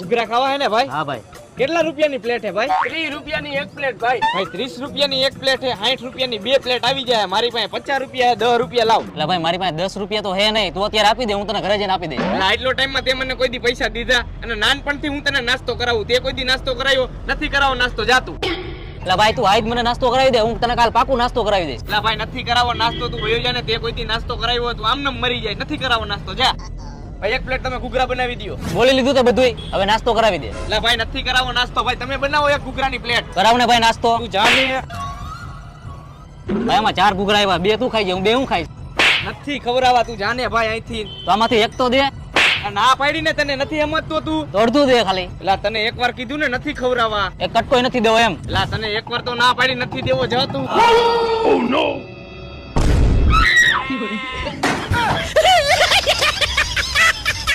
ઘૂઘરા ખાવા હે ને ભાઈ? હા ભાઈ. કેટલા રૂપિયાની પ્લેટ હે ભાઈ? 30 રૂપિયાની એક પ્લેટ ભાઈ. ભાઈ 30 રૂપિયાની એક પ્લેટ હે, 60 રૂપિયાની બે પ્લેટ આવી જાય. મારી પાસે 50 રૂપિયા હે, 10 રૂપિયા લાવ. એટલે ભાઈ મારી પાસે 10 રૂપિયા તો હે નહીં, તું અત્યારે આપી દે, હું તને ઘરે જઈને આપી દે. એટલે આટલો ટાઈમમાં તે મને કોઈ દી પૈસા દીધા? અને નાનપણથી હું તને નાસ્તો કરાવું, તે કોઈ દી નાસ્તો કરાયો નથી? કરાવો નાસ્તો જાતું. એટલે ભાઈ તું આજ મને નાસ્તો કરાવી દે, હું તને કાલ પાકું નાસ્તો કરાવી દઈશ. એટલે ભાઈ નથી કરાવો નાસ્તો, તું વયો જા ને. તે કોઈ દી નાસ્તો કરાવ્યો હોય તો આમને મરી જાય. નથી કરાવો નાસ્તો, જા. ભાઈ એક પ્લેટ તમે ઘૂઘરા બનાવી દો. બોલી લીધું તો બધુંય, હવે નાસ્તો કરાવી દે. એટલે ભાઈ નથી કરાવો નાસ્તો. ભાઈ તમે બનાવો એક ઘૂઘરાની પ્લેટ. કરાવ ને ભાઈ નાસ્તો. તું જા ને. ભાઈ આમાં 4 ઘૂઘરા આવ્યા, 2 તું ખાઈ જાય, હું 2 હું ખાઈશ. નથી ખવડાવવા, તું જાને ભાઈ અહીંથી. તો આમાંથી એક તો દે. આ ના પાડી ને, તને નથી સમજતો તું? તો અડધું દે ખાલી. એટલે તને એકવાર કીધું ને નથી ખવડાવવા. એક કટકોય નથી દેવો એમ. એટલે તને એકવાર તો ના પાડી નથી દેવો, જા તું. Oh no.